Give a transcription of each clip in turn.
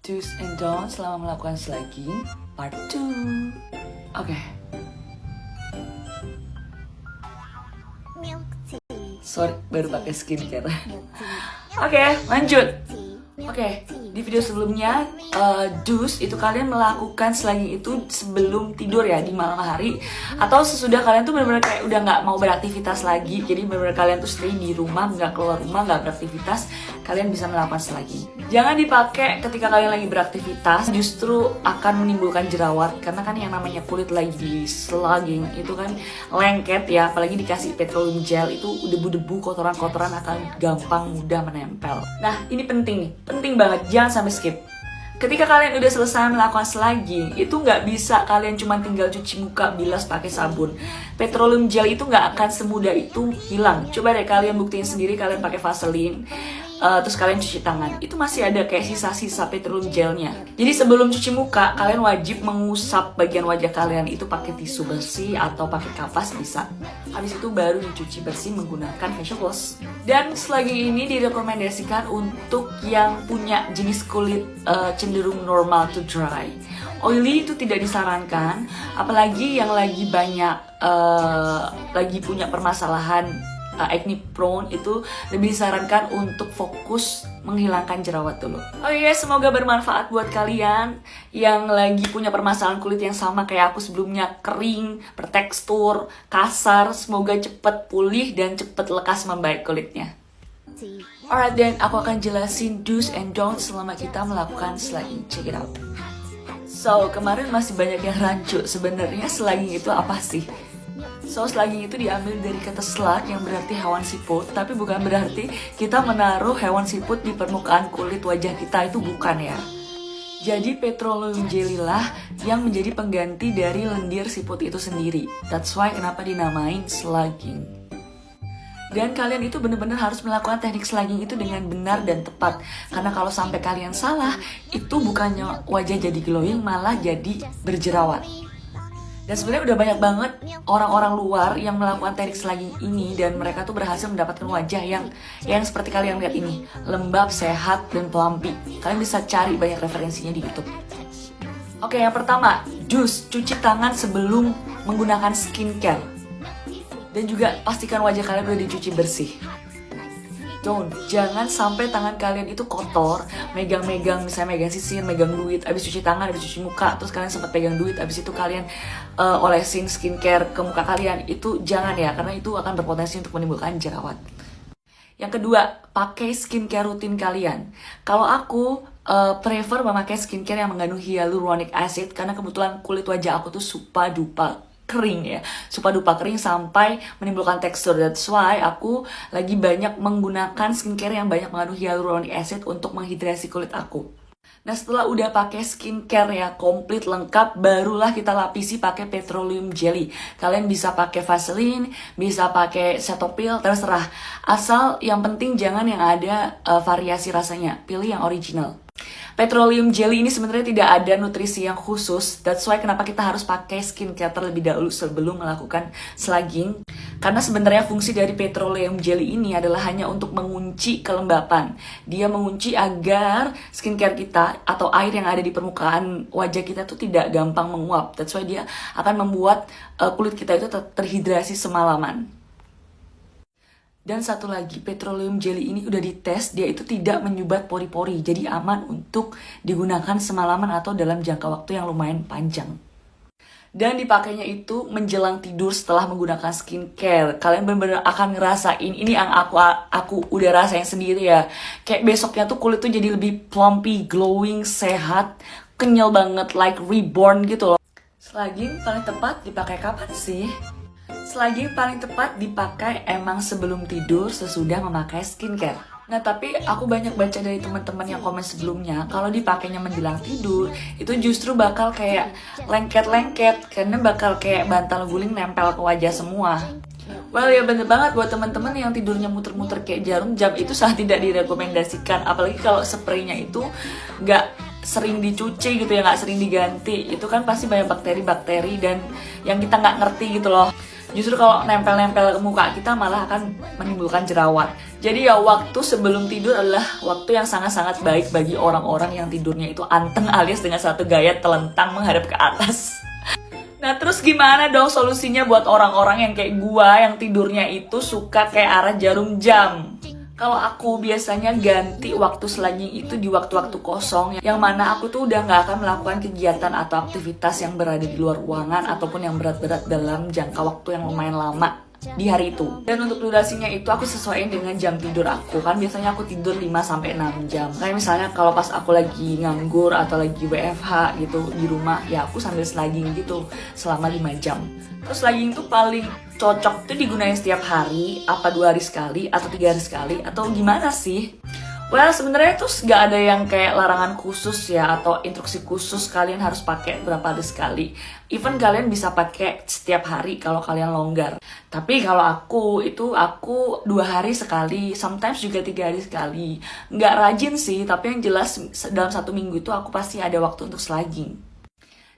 Do's and don'ts selama melakukan slugging part 2. Oke. Sorry, baru pakai skincare. Oke, lanjut. Oke, di video sebelumnya do's itu kalian melakukan slugging itu sebelum tidur ya, di malam hari atau sesudah kalian tuh benar-benar kayak udah nggak mau beraktivitas lagi. Jadi benar-benar kalian tuh stay di rumah, nggak keluar rumah, nggak beraktivitas, kalian bisa melakukan slugging. Jangan dipakai ketika kalian lagi beraktivitas, justru akan menimbulkan jerawat karena kan yang namanya kulit lagi di slugging itu kan lengket ya, apalagi dikasih petroleum gel itu debu-debu, kotoran-kotoran akan gampang mudah menempel. Nah, ini penting nih. Penting banget, jangan sampai skip. Ketika kalian udah selesai melakukan slugging, itu nggak bisa kalian cuma tinggal cuci muka, bilas pakai sabun. Petroleum gel itu nggak akan semudah itu hilang. Coba deh kalian buktiin sendiri, kalian pakai Vaseline, terus kalian cuci tangan, itu masih ada kayak sisa-sisa petroleum gelnya. Jadi sebelum cuci muka, kalian wajib mengusap bagian wajah kalian itu pakai tisu bersih atau pakai kapas bisa. Habis itu baru dicuci bersih menggunakan facial wash. Dan slugging ini direkomendasikan untuk yang punya jenis kulit cenderung normal to dry. Oily itu tidak disarankan, apalagi yang lagi banyak lagi punya permasalahan acne prone itu lebih disarankan untuk fokus menghilangkan jerawat dulu. Oh iya, semoga bermanfaat buat kalian yang lagi punya permasalahan kulit yang sama kayak aku sebelumnya, kering, bertekstur, kasar. Semoga cepet pulih dan cepet lekas membaik kulitnya. Alright, then aku akan jelasin do's and don'ts selama kita melakukan slugging. Check it out. So, kemarin masih banyak yang rancu, sebenarnya slugging itu apa sih? So, slugging itu diambil dari kata slug yang berarti hewan siput, tapi bukan berarti kita menaruh hewan siput di permukaan kulit wajah kita, itu bukan ya. Jadi petroleum jelly lah yang menjadi pengganti dari lendir siput itu sendiri. That's why kenapa dinamain slugging. Dan kalian itu benar-benar harus melakukan teknik slugging itu dengan benar dan tepat. Karena kalau sampai kalian salah, itu bukannya wajah jadi glowing, malah jadi berjerawat. Dan sebenarnya udah banyak banget orang-orang luar yang melakukan teknik slugging ini dan mereka tuh berhasil mendapatkan wajah yang seperti kalian lihat ini, lembab, sehat, dan pelampi. Kalian bisa cari banyak referensinya di YouTube. Oke, yang pertama, do's, cuci tangan sebelum menggunakan skincare. Dan juga pastikan wajah kalian udah dicuci bersih. Jangan sampai tangan kalian itu kotor, megang-megang, misalnya megang sisir, megang duit, abis cuci tangan, abis cuci muka, terus kalian sempat pegang duit, abis itu kalian olesin skincare ke muka kalian. Itu jangan ya, karena itu akan berpotensi untuk menimbulkan jerawat. Yang kedua, pakai skincare rutin kalian. Kalau aku prefer memakai skincare yang mengandung hyaluronic acid, karena kebetulan kulit wajah aku tuh super duper kering ya, super duper kering sampai menimbulkan tekstur. That's why aku lagi banyak menggunakan skincare yang banyak mengandung hyaluronic acid untuk menghidrasi kulit aku. Nah, setelah udah pakai skincare ya komplit lengkap, barulah kita lapisi pakai petroleum jelly. Kalian bisa pakai Vaseline, bisa pakai Cetaphil, terserah. Asal yang penting jangan yang ada variasi rasanya, pilih yang original. Petroleum jelly ini sebenarnya tidak ada nutrisi yang khusus. That's why kenapa kita harus pakai skincare terlebih dahulu sebelum melakukan slugging. Karena sebenarnya fungsi dari petroleum jelly ini adalah hanya untuk mengunci kelembapan. Dia mengunci agar skincare kita atau air yang ada di permukaan wajah kita itu tidak gampang menguap. That's why dia akan membuat kulit kita itu terhidrasi semalaman. Dan satu lagi, petroleum jelly ini udah dites, dia itu tidak menyumbat pori-pori, jadi aman untuk digunakan semalaman atau dalam jangka waktu yang lumayan panjang. Dan dipakainya itu menjelang tidur setelah menggunakan skincare. Kalian benar-benar akan ngerasain, ini yang aku udah rasain sendiri ya. Kayak besoknya tuh kulit tuh jadi lebih plumpy, glowing, sehat, kenyal banget, like reborn gitu loh. Slugging paling tepat dipakai kapan sih? Slugging paling tepat dipakai emang sebelum tidur sesudah memakai skincare. Nah, tapi aku banyak baca dari teman-teman yang komen sebelumnya, kalau dipakainya menjelang tidur, itu justru bakal kayak lengket-lengket, karena bakal kayak bantal guling nempel ke wajah semua. Well, ya bener banget buat teman-teman yang tidurnya muter-muter kayak jarum jam, itu sangat tidak direkomendasikan. Apalagi kalau spraynya itu nggak sering dicuci gitu ya, nggak sering diganti. Itu kan pasti banyak bakteri-bakteri dan yang kita nggak ngerti gitu loh. Justru kalau nempel-nempel ke muka kita malah akan menimbulkan jerawat. Jadi ya waktu sebelum tidur adalah waktu yang sangat-sangat baik bagi orang-orang yang tidurnya itu anteng alias dengan satu gaya telentang menghadap ke atas. Nah terus gimana dong solusinya buat orang-orang yang kayak gua yang tidurnya itu suka kayak arah jarum jam? Kalau aku biasanya ganti waktu slugging itu di waktu-waktu kosong yang mana aku tuh udah nggak akan melakukan kegiatan atau aktivitas yang berada di luar ruangan ataupun yang berat-berat dalam jangka waktu yang lumayan lama di hari itu. Dan untuk durasinya itu aku sesuaiin dengan jam tidur aku. Kan biasanya aku tidur 5-6 jam. Kayak misalnya kalau pas aku lagi nganggur atau lagi WFH gitu di rumah, ya aku sambil slugging gitu selama 5 jam. Terus slugging itu paling cocok tuh digunain setiap hari, apa 2 hari sekali atau 3 hari sekali atau gimana sih? Well, sebenarnya tuh nggak ada yang kayak larangan khusus ya atau instruksi khusus kalian harus pakai berapa hari sekali. Even kalian bisa pakai setiap hari kalau kalian longgar. Tapi kalau aku 2 hari sekali, sometimes juga 3 hari sekali. Nggak rajin sih, tapi yang jelas dalam 1 minggu itu aku pasti ada waktu untuk slugging.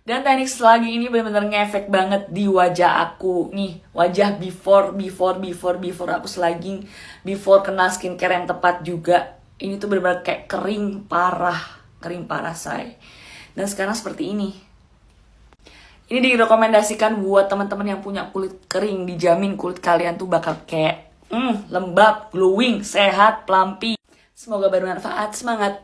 Dan teknik slugging ini benar-benar ngefek banget di wajah aku. Nih, wajah before aku slugging, before kenal skincare yang tepat juga. Ini tuh benar-benar kayak kering parah say. Dan sekarang seperti ini. Ini direkomendasikan buat teman-teman yang punya kulit kering, dijamin kulit kalian tuh bakal kayak lembab, glowing, sehat, plumpy. Semoga bermanfaat, semangat.